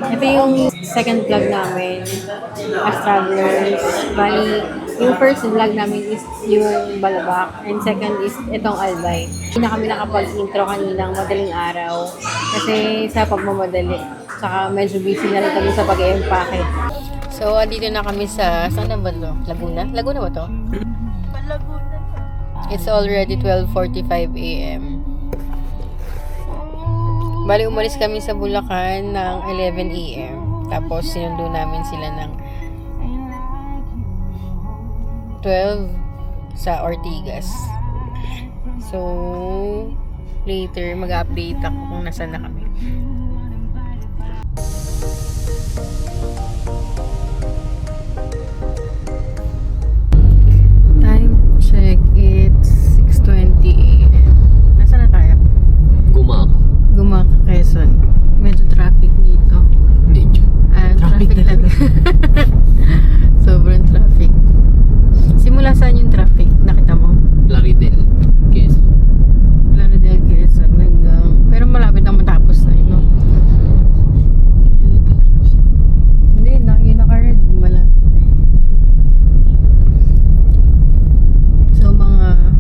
Ito yung second vlog namin as travelers. Bali, yung first vlog namin is yung Balabac and second is itong Albay. Hindi na kami nakapag-intro kaninang madaling araw kasi sa pagmamadali. Saka medyo busy na rin kami sa pag-e-empake. So, andito na kami sa, saan na ba ito? Laguna? Laguna ba ito? It's already 12:45 a.m. Bali, umalis kami sa Bulacan ng 11 a.m. Tapos, sinundo namin sila ng 12 sa Ortigas. So, later, mag-update ako kung nasaan na kami. Time check, it's 6:20 a.m. Nasaan na tayo? Gumaka, Quezon. Medyo traffic dito. Medyo. Traffic talaga. Sobrang traffic. Simula saan yung traffic? Nakita mo? Plaridel, Quezon. Plaridel, Quezon. Hanggang... Pero malapit na matapos na yun, no? Hindi, yung naka-red. Malapit na yun. So, mga...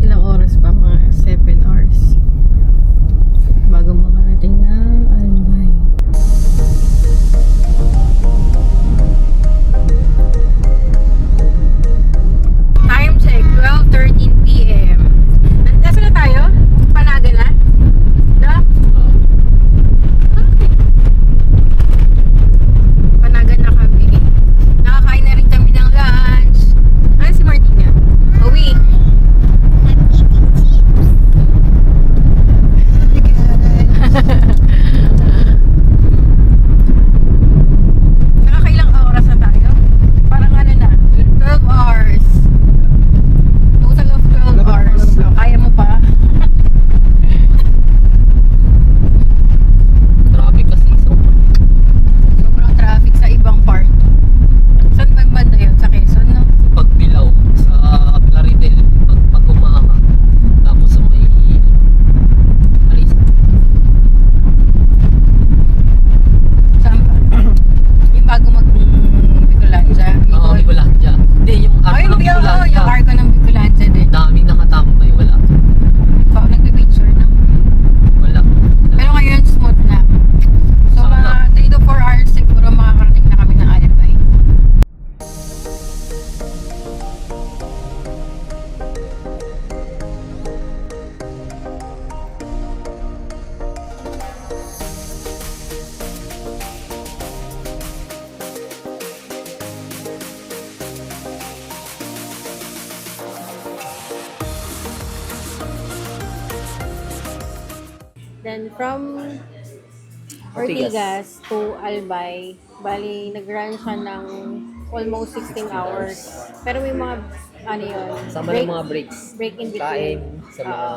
ilang oras pa? Mga 7 hours. Bago makarating ng Albay. Time check, 12:13 p.m. Nasa na tayo? Panaga na? Da? Panaga na kami. Nakakain na rin kami ng lunch. Ano si Martina? Uwi. Nakakailang oras na tayo? Parang ano na, 12 hours. Total of 12 hours. So, kaya mo pa? Traffic kasi. Sobrang traffic sa ibang part. Saan ba yung banda yun? Sa Quezon, no? Pagbilaw sa Plaridel, pag umaka. Tapos sa may... Alis. Saan ba? Yung bago mag-Bicolandia. Oo, Bicolandia. Hindi, yung Ay, arko ng Bicolandia. yung arko ng Bicolandia din. Daming nakatambay, wala. So, nagpipicture na. Wala. Pero ngayon, smooth na. So, Sana. mga 3 to 4 hours siguro makakarating na kami ng Albay. Then, from Ortigas to Albay, bali, nag-run siya ng almost 16 hours. Pero may mga, ano yun, Sama ng mga breaks. break in between. Kain, sa mga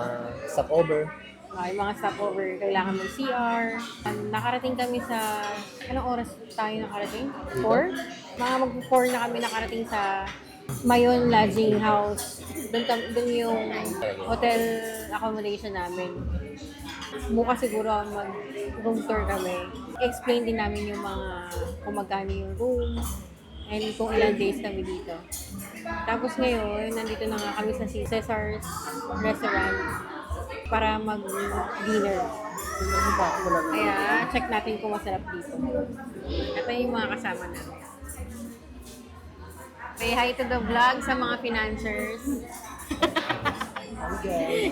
stopover. Okay, mga stopover, kailangan mag CR. Nakarating kami sa, anong oras tayo nakarating? 4? Mga mag-4 na kami nakarating sa Mayon Lodging House. Doon yung hotel accommodation namin. Bukas siguro mag-room tour kami. Explain din namin yung mga kung magkano yung room and kung ilang days kami dito. Tapos ngayon, nandito na nga kami sa Cesar's Restaurant para mag-dinner. Kaya check natin kung masarap dito. Ito yung mga kasama namin. Say hi to the vlog sa mga financiers.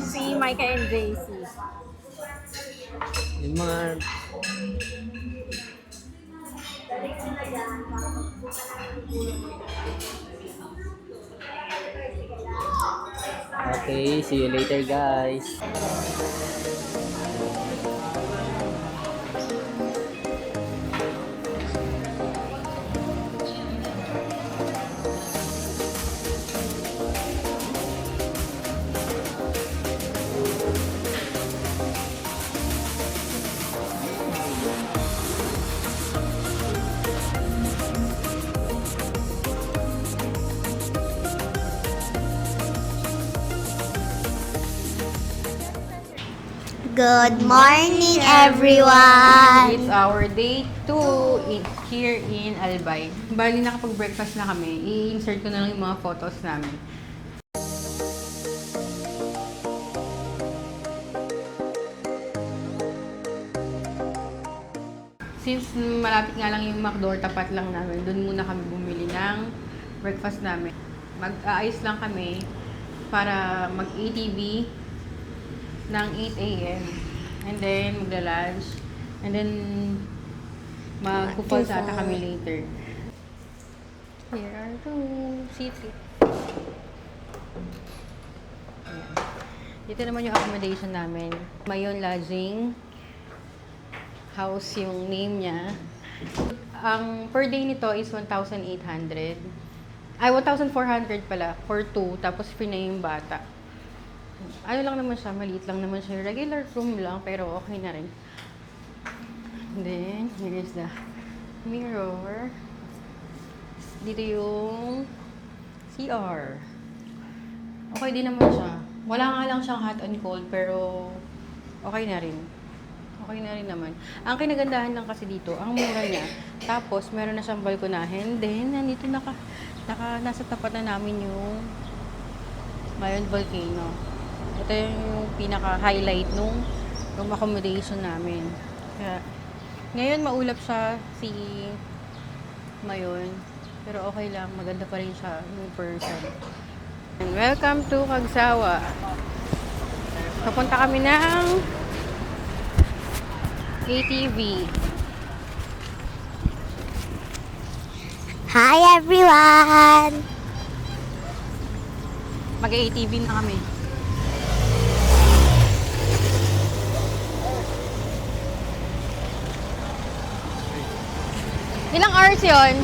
Si Micah and JC. Yung mga... Okay, see you later guys. Good morning, everyone! It's our day 2 here in Albay. Bali, nakapag-breakfast na kami. I-insert ko na lang yung mga photos namin. Since malapit nga lang yung McDo, tapat lang namin, doon muna kami bumili ng breakfast namin. Mag-aayos lang kami para mag-ATV ng 8 a.m. And then, magla-lunch. And then, mag-falls ata kami later. Here are the city. Ayan. Dito naman yung accommodation namin. Mayon Lodging House yung name niya. Ang per day nito is 1,800. Ay, 1,400 pala for 2. Tapos free na yung bata. Ano lang naman siya, maliit lang naman siya. Regular room lang, pero okay na rin. And then, here is the mirror. Dito yung CR. Okay din naman siya. Wala nga lang siyang hot and cold, pero okay na rin. Okay na rin naman. Ang kinagandahan lang kasi dito, ang mura niya. Tapos, meron na siyang balkonahin. Then, nandito nasa tapat na namin yung Mayon Volcano. Ito yung pinaka-highlight nung accommodation namin. Kaya, ngayon maulap siya si Mayon. Pero okay lang, maganda pa rin siya yung person. And welcome to Kagsawa. Papunta kami ng ATV. Hi, everyone! Mag-ATV na kami. Ilang hours yun?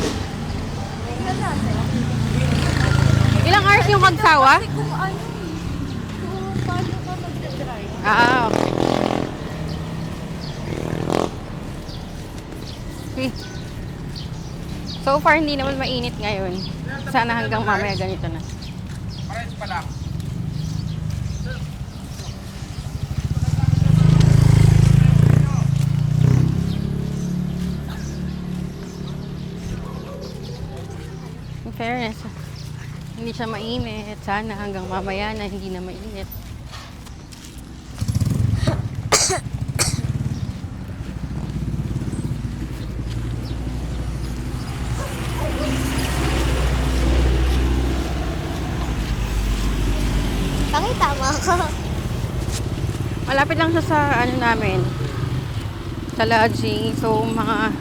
Ilang hours yung Kagsawa? Ah, okay. Okay. So far, hindi naman mainit ngayon. Sana hanggang mamaya ganito na. Parehas pa lang. In fairness, hindi siya mainit. Sana hanggang mamaya na hindi na mainit. Pakita mo ako. Malapit lang siya sa ano namin, sa lodging. So, mga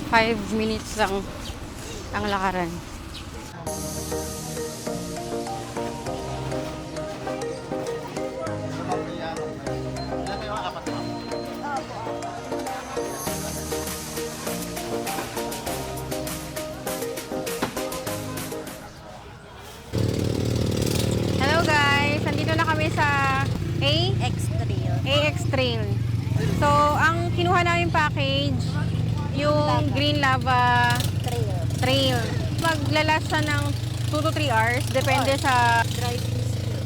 5 minutes lang ang lakaran. Hello guys! Nandito na kami sa X-Trail. AX Trail. So, ang kinuha namin package, yung Green Lava Trail. Maglalas siya ng 2 to 3 hours. Depende sa Driving skill.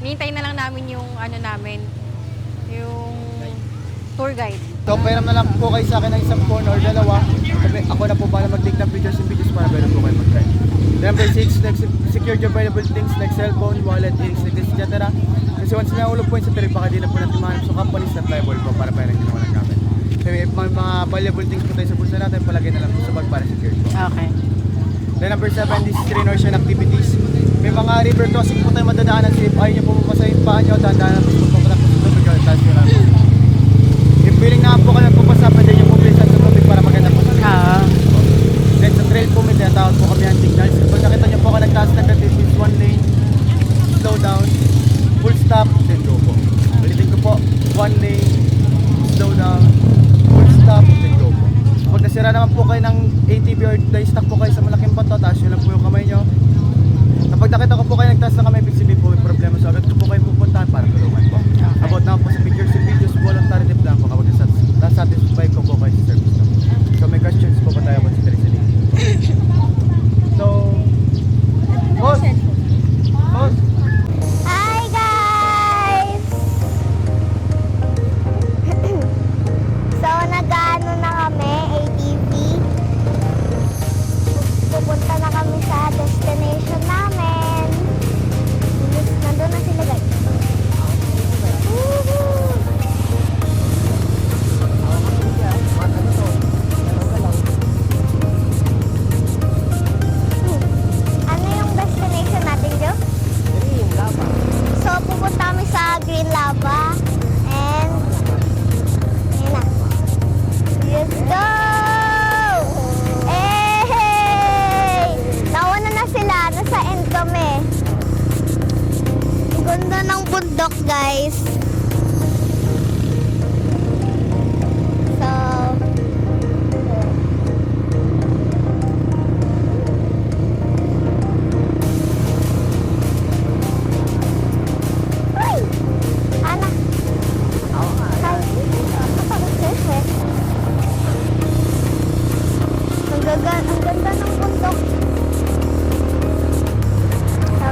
Nintay na lang namin yung ano namin, yung tour guide. So, pairam na lang po kayo sa akin ng isang phone or dalawa. Ako na po para mag-take ng pictures and videos para meron po kayo mag-try. Number 6, secure your valuable things like cellphone, wallet, earrings, necklace, etc. Kasi once na ulog po yun sa trip, baka di na po natin mahanap sa companies na liable po para pairam ginawa ng namin. So, if may mga valuable things po tayo sa bulsa natin, palagay na lang po sa bag para secure po. Okay. Then number 7, this is train ocean activities. May mga river crossing po tayo madadaanan. So if ayaw nyo po mapasa yung paa nyo, dahan-dahan po po po sa tubig. Tapos nyo lang po. If willing na po kayo magpapasa, pwede nyo po bilisan sa tubig para maganda po sa tubig. Then sa trail po, may tinatawag po kami ang signals. Pag nakita nyo po ako nagtaas ng gatis, is 1 lane, slow down, full stop, then go po. Ulitin ko po, 1 lane, slow down, full stop, then go po. Pag nasira naman po kayo ng ATV or stuck po kayo sa malaking bato, taas nyo lang po yung kamay nyo. Kapag nakita ko po kayo nagtaas na kamay, ibig sabihin po may problema. So agad ko po kayo pupuntahan para tulungan po. About na po sa pictures and videos, voluntary tip lang po kapag satisfy ko po kayo sa service na. So may questions po pa tayo consider sa So, boss! Boss! guys. So, ay! Ana. Hi. Ang ganda ng bundok.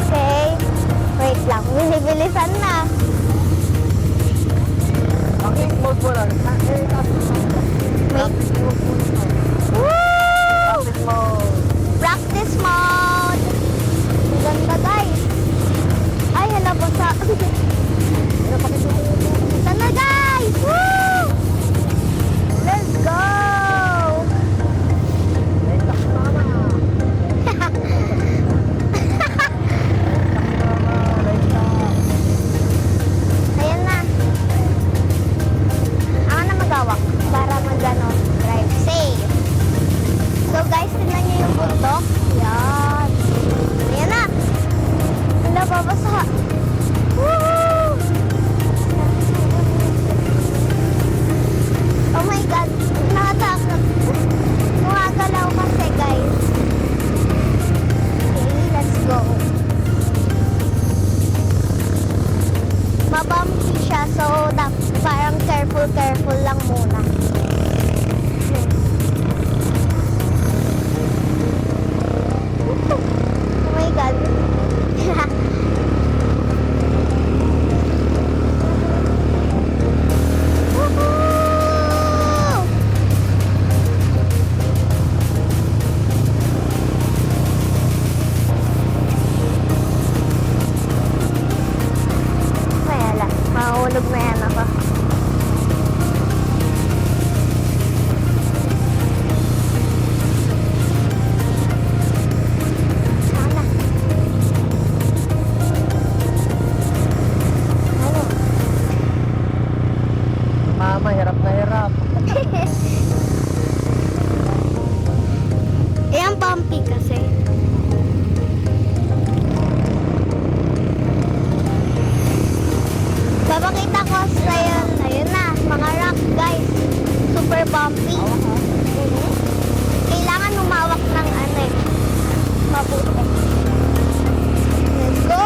Okay. Wait lang, bilisan na. Practice mode po lang. Wait. Woo! Practice mode. Practice mode. Ang ganda guys. Ay, hala po sa... Sana guys! Woo! Let's go! Ayan na. Ako na magawak para mag-ano, drive safe. So guys, tingnan niyo yung bundok. Yan. Ayan na. Wala, babasa. Woo! Oh my God. Nakatakot. Gumagalaw kasi guys. Okay, let's go. Mabumpy siya, so parang careful lang muna. Oh my God. Woohoo! Mayala, mahulog na yan ako. Sana. Ano? Mama, hirap na hirap. Ayan, bumpy kasi. Papakita ko sa yun. Ayun na, mga rock guys. Super bumpy. Kailangan humawak ng ano eh. Mabuti. Let's go!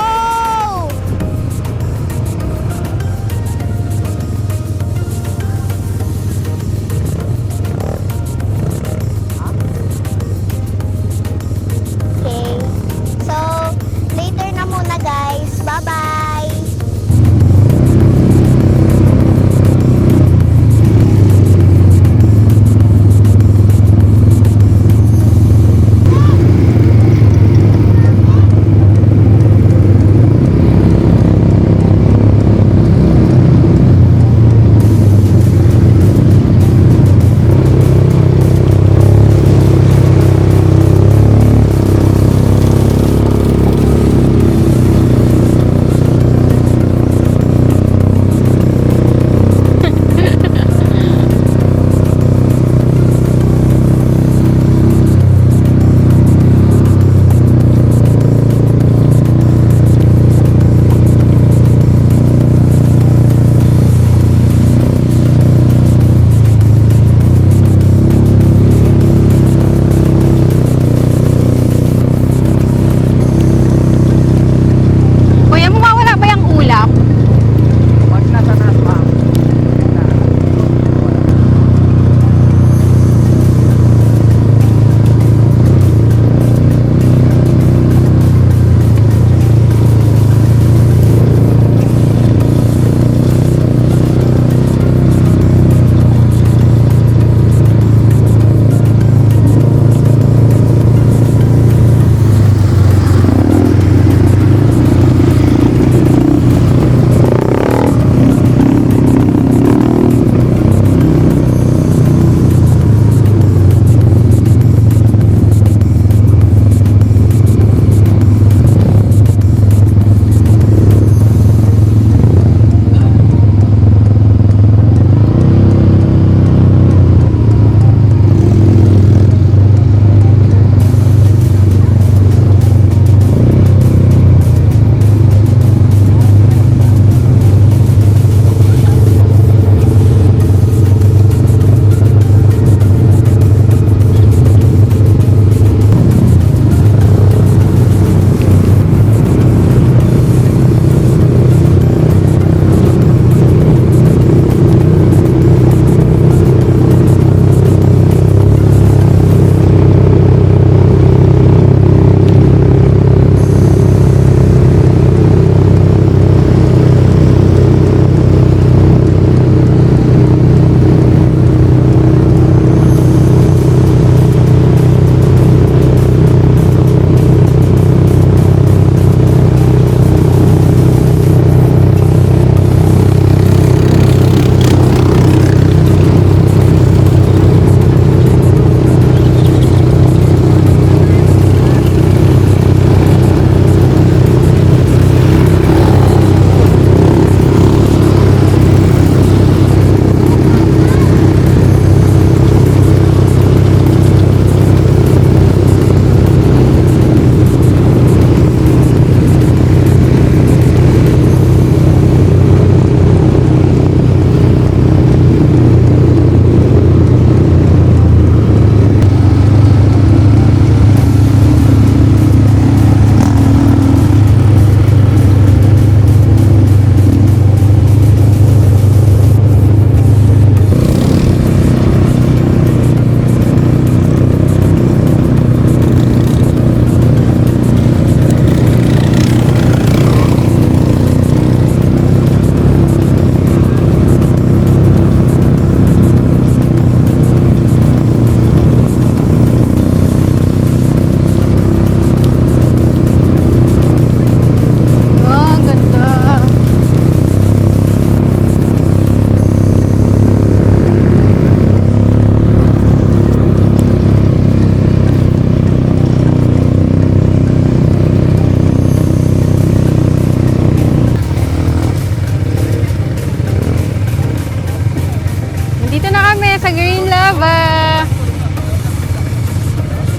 Dito na kami sa Green Lava.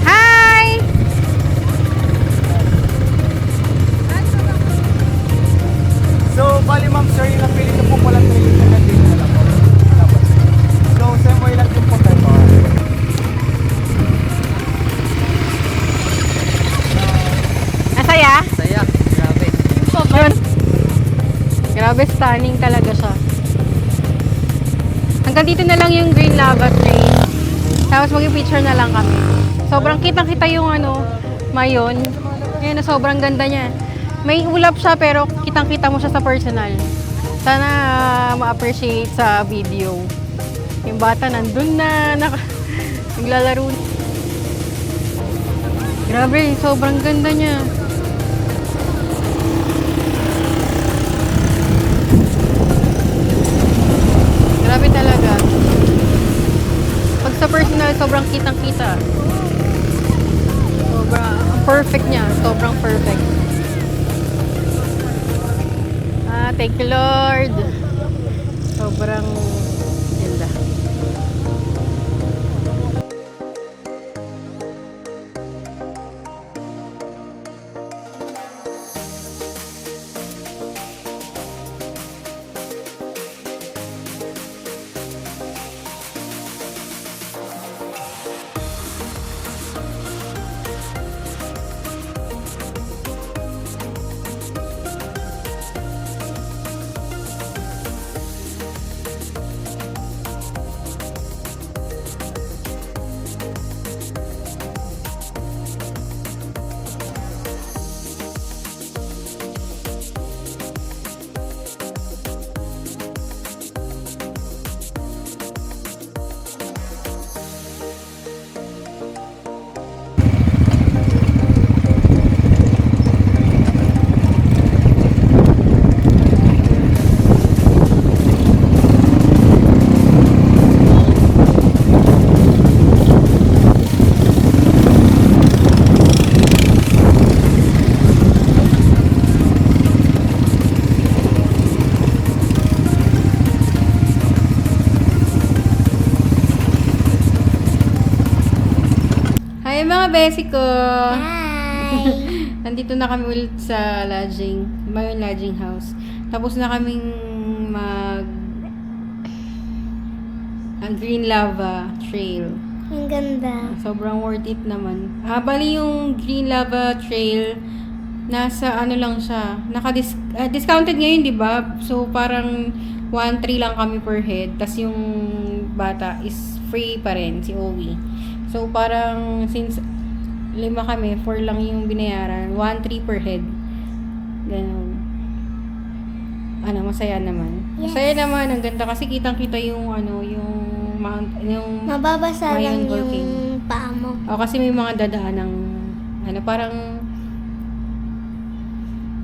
Hi! So, bali ma'am sir, yung napili ko po palang trailing na nandito na lang po. So, same way lang din po tayo po. Masaya? Saya. Grabe. Yun. Grabe, stunning talaga siya. Hanggang dito na lang yung Green Lava Trail. Tapos mag-picture na lang kami. Sobrang kitang-kita yung mayon. Ayun, sobrang ganda niya. May ulap siya pero kitang-kita mo siya sa personal. Sana ma-appreciate sa video. Yung bata nandun na, naglalaro. Grabe, sobrang ganda niya. Grabe talaga. Pag sa personal, sobrang kitang-kita. Sobrang perfect niya. Sobrang perfect. Thank you, Lord. Sobrang ganda. Hi mga besi ko! Hi! Nandito na kami ulit sa lodging, Mayon Lodging House. Tapos na kaming ang Green Lava Trail. Ang ganda. Sobrang worth it naman. Bali yung Green Lava Trail, nasa ano lang siya, discounted ngayon, di ba? So parang 1.3 lang kami per head. Tas yung bata is free pa rin, si Owie. So parang since 5 kami, 4 lang yung binayaran, 1.3 per head. Ganun. Masaya naman. Yes. Masaya naman, ang ganda kasi kitang-kita yung yung Mababasa lang Mayon Volcano. yung paa mo. Kasi may mga dadaan ng parang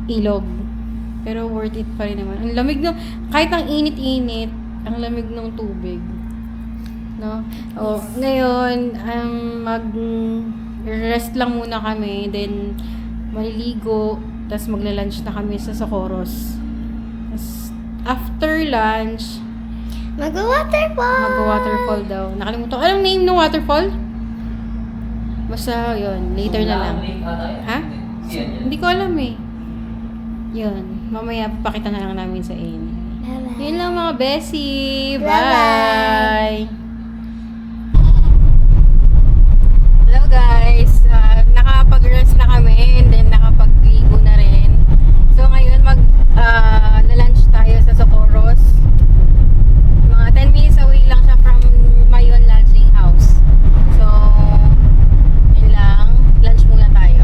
ilog. Pero worth it pa rin naman. Ang lamig kahit ang init-init, ang lamig ng tubig. No? Ngayon, mag-rest lang muna kami, then maliligo, tapos magla-lunch na kami sa Socorros. Tas, after lunch, Mag-waterfall! mag-waterfall daw. Nakalimutan. Anong name ng waterfall? Basta, yun. Later na lang. Ha? Hindi ko alam eh. Yun. Mamaya, papakita na lang namin sa inyo. Bye-bye. Yun lang mga besie. Bye-bye. Bye! Hello guys. Nakapag-rest na kami and then nakapag-ligo na rin. So ngayon, na-lunch tayo sa Socorros. Mga 10 minutes away lang siya from Mayon Lodging House. So, yun lang. Lunch muna tayo.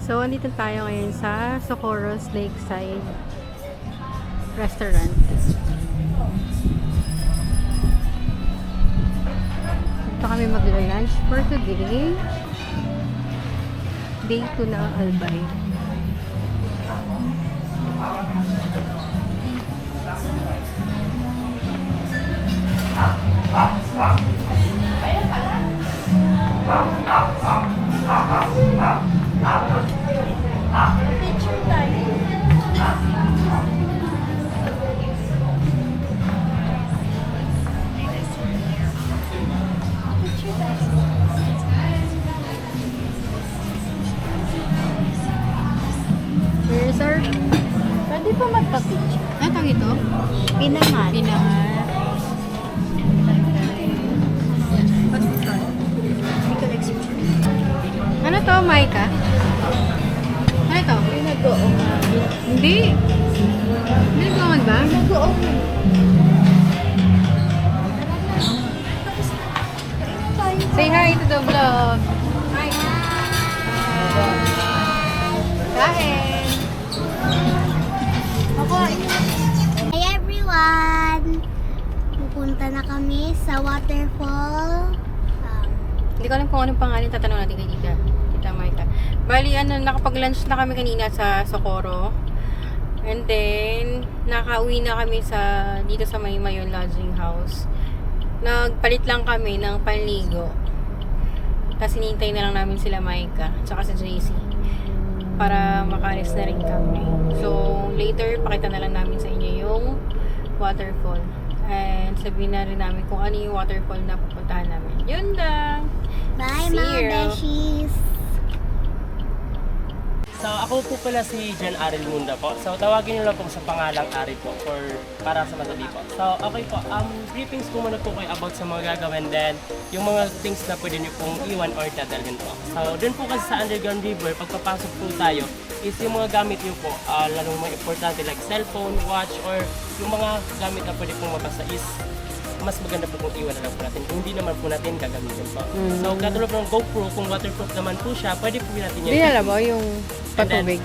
So, andito tayo ngayon sa Socorros Lakeside Restaurant. Dito kami mag-lunch for today. Day 2 na Albay. Pinangat. Pinangat. Ano to, Maika? Ano to? Pinag-oong. Hindi. Nagawan ba? Pinag-oong. Say hi to the vlog. Hi. Kain. Hi everyone! Pupunta na kami sa waterfall. Hindi ko alam kung anong pangalan tatanong natin kay Tita Maika. Bali, nakapag-lunch na kami kanina sa Socorro. And then, nakauwi na kami dito sa Maymayon Lodging House. Nagpalit lang kami ng panligo. Tapos hinihintay na lang namin sila Maika, tsaka si JC. Para makalis na rin kami. So, later, pakita na lang namin sa inyo yung waterfall. And sabihin na rin namin kung ano yung waterfall na pupuntahan namin. Yun lang! Bye See mga you. beshies! So, ako po pala si Jan Aril Munda po. So, tawagin niyo lang po sa pangalang Ari po para sa madali po. So, okay po. Briefings ko muna po kayo about sa mga gagawin. Then, yung mga things na pwede niyo pong iwan or dadalhin po. So, dun po kasi sa Underground River, pagpapasok po tayo, is yung mga gamit niyo po, lalong mga importante like cellphone, watch, or yung mga gamit na pwede pong mabasa is mas maganda po kung iwan na lang po natin. Kung hindi naman po natin gagamitin po. So, katulad ng GoPro, kung waterproof naman po siya, pwede po natin Hindi yan. alam mo yung patubig.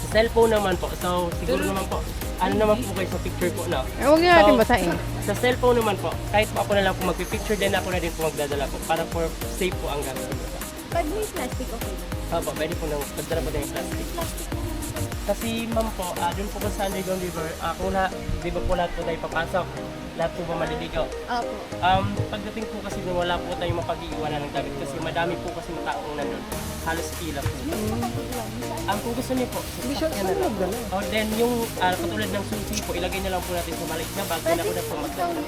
Sa cellphone naman po. So, siguro naman po, ano naman po kayo sa picture po na. Huwag na natin basahin. Sa cellphone naman po, kahit po ako na lang po magpipicture din, ako na din po magdadala po para for safe po ang gagawin po. Pag may plastic, okay lang. Opo, pwede po nang pagdala po ng plastic. Kasi ma'am po, dun po sa Underground River, kung di ba po lahat po tayo papasok, lahat po ba maliligaw? Opo. Pagdating po kasi dun, wala po tayong mapag-iiwanan ng gamit kasi madami po kasi taong nandun. Halos pila po. Kung gusto niyo po, sasakyan na lang. Then yung katulad ng susi po, ilagay na lang po natin sa maliit na bag. Then ako na po magdala.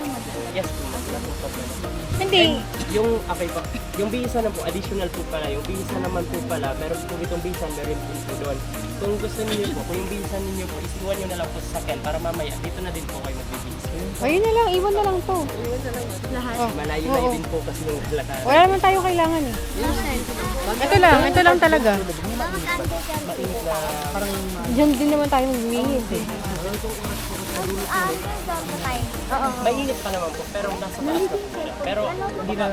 Yes po, wala po problema. Hindi. Yung, okay po, yung bisa na po, additional po pala. Yung bisa naman po pala, meron po itong bisa, meron po doon. Kung gusto niyo po, kung yung bisa ninyo po, isiwan nyo na lang po sa sakyan para mamaya, dito na din po kayo magbibisa. Ayun na lang, iwan na lang to. Lahat. Oh. Malayo-layo din po kasi yung lakaran. Wala naman tayo kailangan eh. Ito lang talaga. Mainit na, parang Diyan din naman tayo magbibihis eh. Oo. mainit pa naman po, pero nasa taas na po sila. Pero hindi na,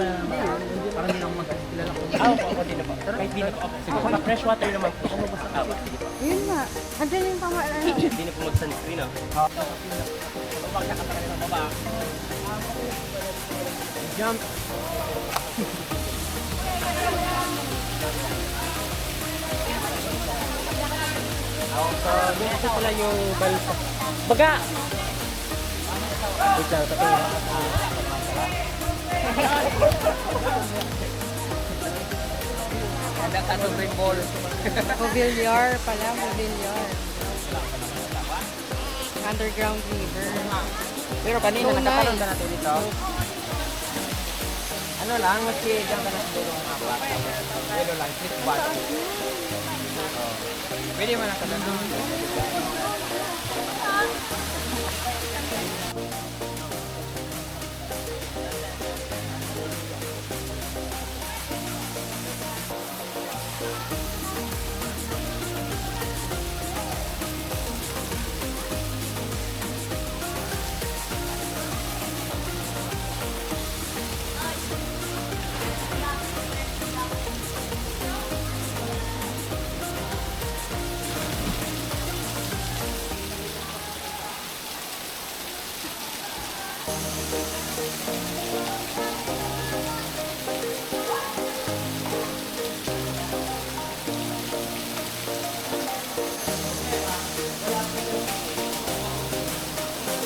parang hindi na magkakilala ko. Ako din na po. Kahit hindi na po. Siguro pa fresh water naman po. Sige po. Yun nga. Andiyan yung pamalaan. Hindi na po mag-sunscreen, no? Huwag na ka ng baba. Jump. So, yun po pala yung balsa. Baga! Wait lang, tatingin. Mobiliar pala, mobiliar. Underground river. Pero kanina, So nakatalon nice. na natin dito. Ano lang, magsigang ka na siguro ng apat. Pero lang, click back. Pwede mo na ka doon.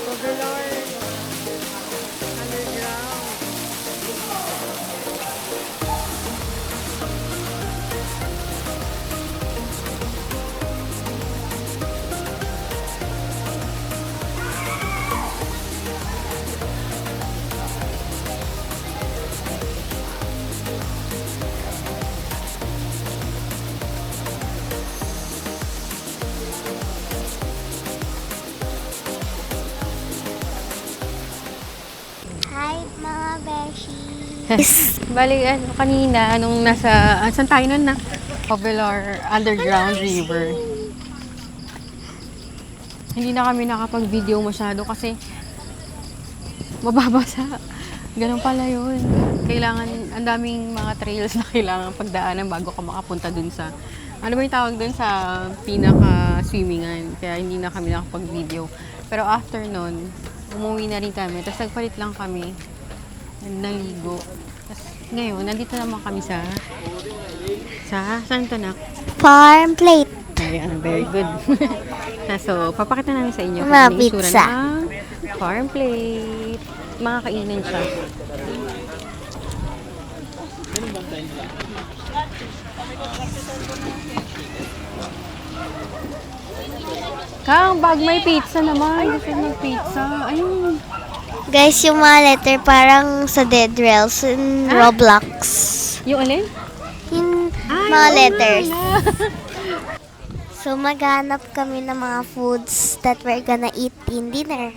Overlord. Underground. Bali, kanina, nung nasa, saan tayo nun na? Popular Underground River. Hindi na kami nakapag-video masyado kasi mababasa. Ganun pala yun. Kailangan, ang daming mga trails na kailangan pagdaanan bago ka makapunta dun sa, ano ba yung tawag dun sa pinaka-swimmingan. Kaya hindi na kami nakapag-video. Pero after nun, umuwi na rin kami. Tapos nagpalit lang kami. Naligo. Tapos ngayon, nandito naman kami sa saan to na? Farm plate. Ayan, very good. So, papakita namin sa inyo Mga kung ano yung itsura pizza. ng farm plate. Makakainan siya. Kang, bag may pizza naman. Gusto ng pizza. Ayun. Guys, yung mga letter parang sa Dead Rails in Roblox. Yung alin? Yung mga letters. So, maghanap kami ng mga foods that we're gonna eat in dinner.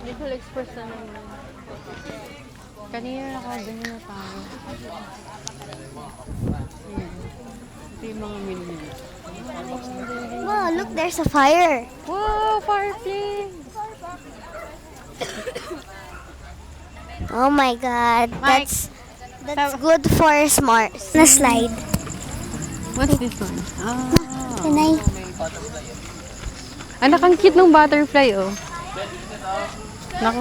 Little Express na naman. Kanina nakagano na tayo. Ito yung mga menu. Wow, look, there's a fire. Wow, fireplace! Oh my God, Mike. that's good for smart. Na slide. What's this one? Can I? Anak, ang cute ng butterfly, oh. Naku.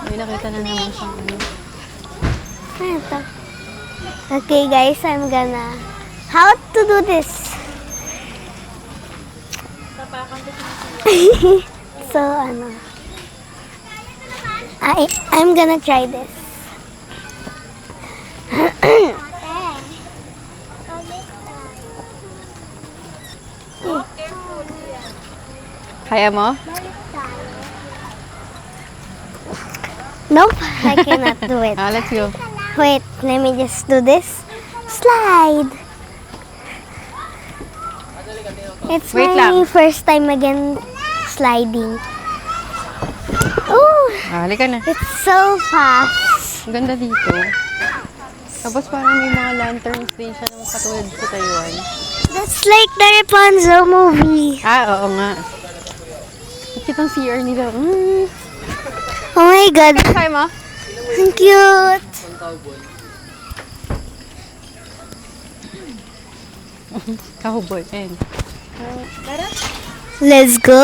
May nakita na naman siyang ano. Ano to? Okay guys, I'm gonna... How to do this? So, ano? I'm gonna try this. Kaya mo? Nope, I cannot do it. Let's go. Wait, let me just do this. Slide. It's Wait my lang. first time again sliding. Oh, Halika na. it's so fast. Ang ganda dito. Tapos parang may mga lanterns din siya ng katulad sa Taiwan. That's like the Rapunzel movie. Oo nga. Kitang CR nila. Oh my God, Kaya mo? ang cute. Cowboy. Ayan. Let's go.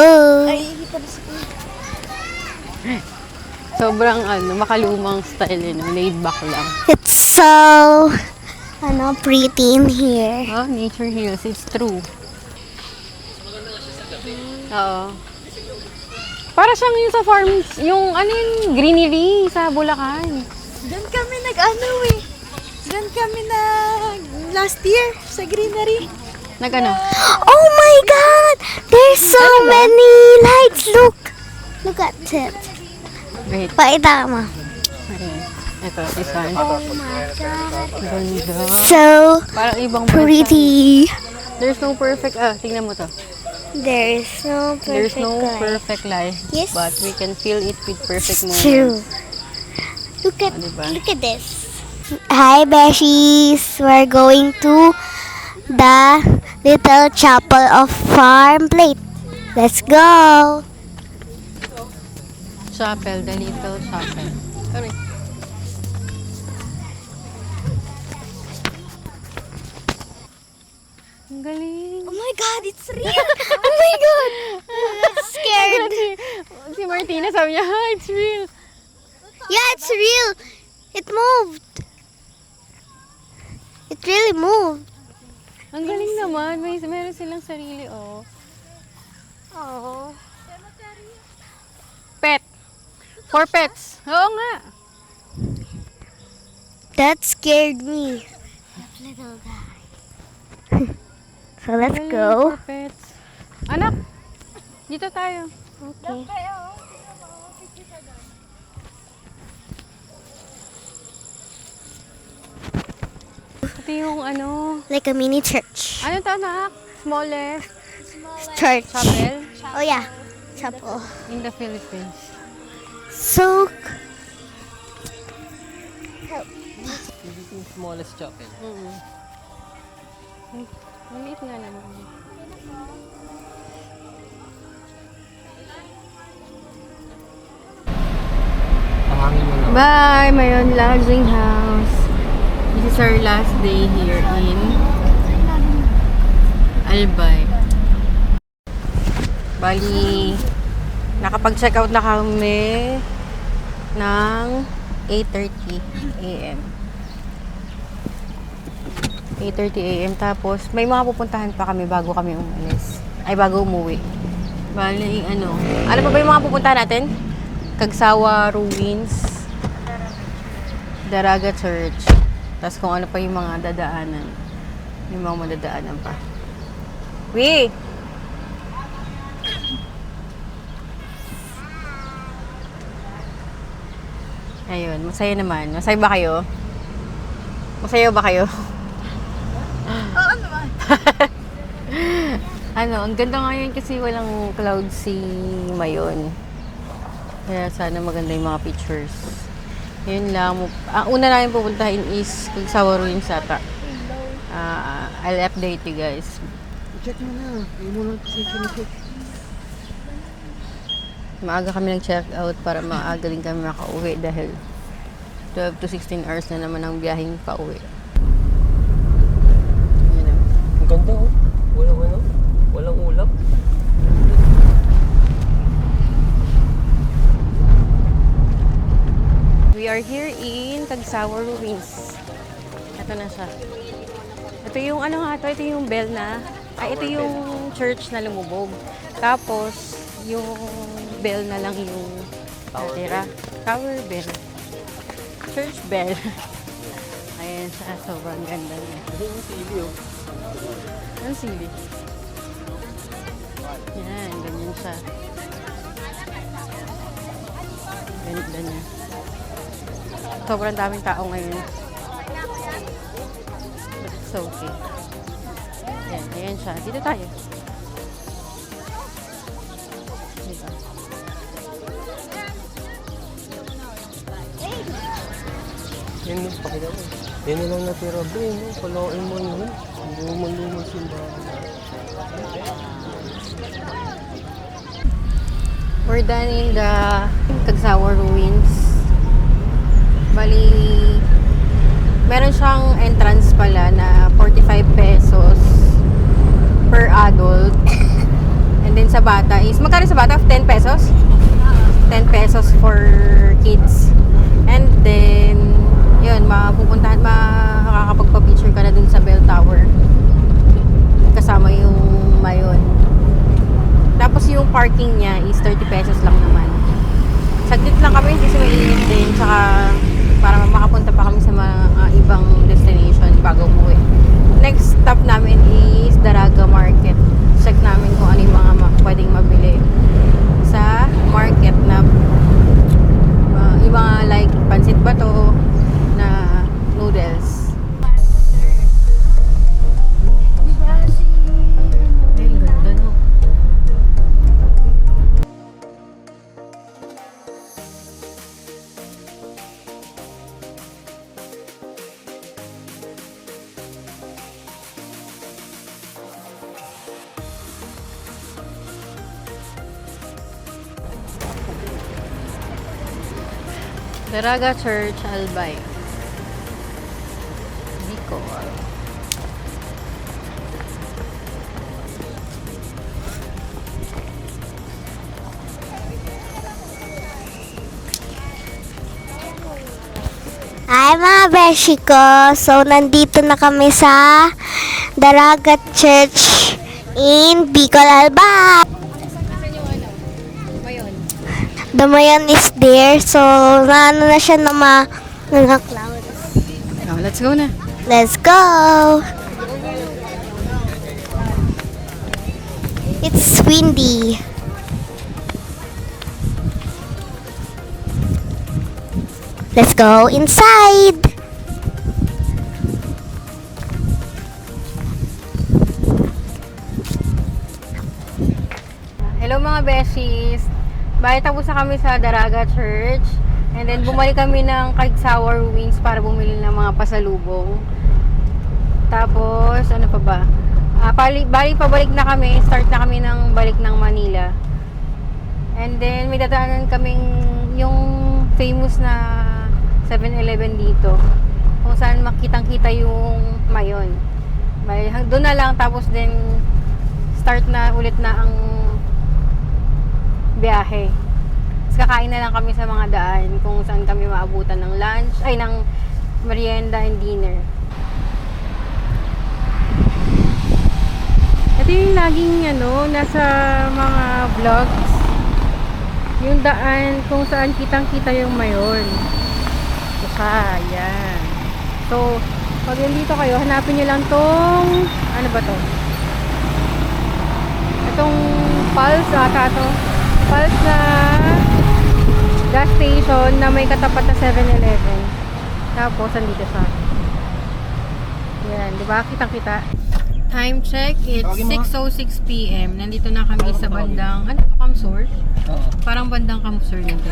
Sobrang makalumang style yun. Laid back lang. It's so, pretty in here. Oh, nature heals. It's true. Oo. Para siyang yung sa farms, yung greenery sa Bulacan. Doon kami Doon kami last year sa greenery. Nag-ano? Oh my God, there's so many lights. Look at it. Wait. Pakita mo. Ayan. Ito, this one. Oh my God. Ganda. So Parang ibang bansa. pretty. There's no perfect, tingnan mo to. There's no perfect There's no light. perfect life. Yes. But we can feel it with perfect moments. True. Look at diba? this. Hi, Beshies. We're going to the little chapel of Farm Plate. Let's go. Chapel, the little chapel. Sorry. Ang galing. Oh my God, it's real. Oh my God. I'm scared. Si Martina sabi niya, "Ha, it's real." Yeah, it's real. It moved. It really moved. Ang galing naman. Meron silang sarili, oh. Oh. Pet. For pets. Oo nga. That scared me. That little guy. So let's Galing, go. For pets. Anak, dito tayo. Okay. Ito yung Like a mini church. ano to, anak? Smallest Church. chapel Oh yeah. Chapel. in the Philippines. So This is yung smallest chapel. Maliit nga naman. Pahangin mo lang. Bye, Mayon Lodging House. This is our last day here in Albay. Bali, nakapag-check out na kami ng 8:30 a.m. 8:30 a.m. Tapos, may mga pupuntahan pa kami bago kami umalis. Ay, bago umuwi. Bali, ano pa ba yung mga pupuntahan natin? Kagsawa Ruins, Daraga Church, tapos kung ano pa yung mga dadaanan. Yung mga madadaanan pa. Wee! Ayun, masaya naman. Masaya ba kayo? Masaya ba kayo? Oo naman. Ang ganda ngayon kasi walang cloud si Mayon. Kaya sana maganda yung mga pictures. Yun lang. Ang una namin pupuntahin is Kagsawa Ruins ata. I'll update you guys. Check mo na. Hindi mo lang kasi check. Maaga kami nag-check out para maaga din kami makauwi dahil 12 to 16 hours na naman ang biyaheng pauwi. Yun na. Ang ganda oh. Walang ulap. We are here in Kagsawa Ruins. Ito na siya. Ito yung ito yung bell na, ito yung church na lumubog. Tapos, yung bell na lang yung natira. Tower bell. Church bell. Ayan siya, sobrang ganda niya. Hindi yung sili oh. Ang sili. Yan, ganyan siya. Ganda niya. Sobrang daming tao ngayon. But it's okay. Yan, ayan siya. Dito tayo. Dito. Yan yung pakita mo. Yan na lang natira bro. Palain mo yun. Lumang-lumang simbahan. We're done in the Kagsawa Ruins. Bali, meron siyang entrance pala na 45 pesos per adult. And then sa bata is, magkano sa bata? 10 pesos? 10 pesos for kids. And then, yun, makakapagpa-picture ka na dun sa bell tower. Kasama yung Mayon. Tapos yung parking niya is 30 pesos lang naman. Saglit lang kami kasi mainit din. Tsaka para makapunta pa kami sa mga ibang destination bago umuwi. Next stop namin is Daraga Market. Check namin kung ano yung mga pwedeng mabili sa market na yung mga like pansit bato na noodles. Ay, ganda no. Daraga Church, Albay. Bicol. Hi mga beshi ko! So, nandito na kami sa Daraga Church in Bicol, Albay. Mayon. The Mayon is there. So, naano na siya na mga clouds. Oh, let's go na. Let's go! It's windy. Let's go inside! Hello mga beshies! Bali tapos na kami sa Daraga Church. And then bumalik kami ng Kag Sour Wings para bumili ng mga pasalubong. Tapos, ano pa ba? Pabalik na kami. Start na kami ng balik ng Manila. And then, may dadaanan kaming yung famous na 7-Eleven dito. Kung saan makitang-kita yung Mayon. Doon na lang. Tapos then, start na ulit na ang biyahe. Tapos kakain na lang kami sa mga daan kung saan kami maabutan ng lunch, ng merienda and dinner. Ito yung laging nasa mga vlogs. Yung daan kung saan kitang-kita yung Mayon. Ito siya, yan. So, pag nandito kayo, hanapin nyo lang tong, ano ba to? Itong Pulse ata to. Pulse na gas station na may katapat na 7-Eleven. Tapos, andito siya. Yan, di ba? Kitang-kita. Time check, it's 6:06 p.m. Nandito na kami sa bandang, Kamsur? Oo. Parang bandang Kamsur nito.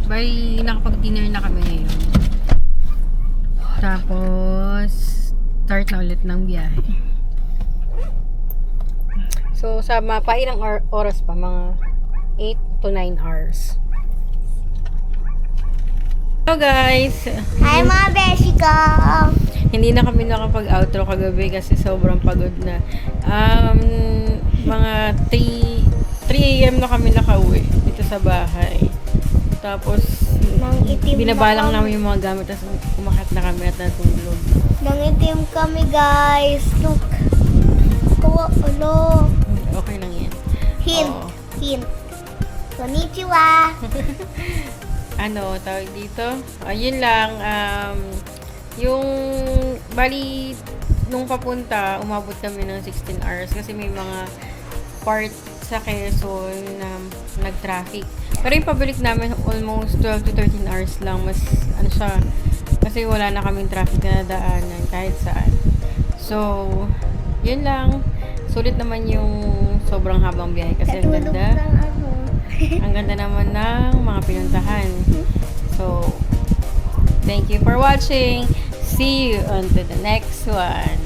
Bali, nakapag-dinner na kami ngayon. Tapos, start na ulit ng biyahe. So, sa mapailang oras pa, mga 8 to 9 hours. Hello guys! Hi mga beshi ko! Hindi na kami nakapag-outro kagabi kasi sobrang pagod na. Mga 3 a.m. na kami nakauwi dito sa bahay. Tapos, Nangitim binabalang na namin yung mga gamit tapos kumakat na kami at natulog. Nangitim kami guys. Look. Ano? Okay lang yan. Hint. Oo. Hint. Konnichiwa. Tawag dito? Yun lang. Yung, bali, nung papunta, umabot kami ng 16 hours kasi may mga part sa Quezon na nag-traffic. Pero yung pabalik namin almost 12 to 13 hours lang. Mas, siya, kasi wala na kaming traffic na nadaanan kahit saan. So, yun lang. Sulit naman yung sobrang habang biyahe kasi ang Natulog ganda. ng ano. Ang ganda naman ng mga pinuntahan. So, thank you for watching. See you on to the next one.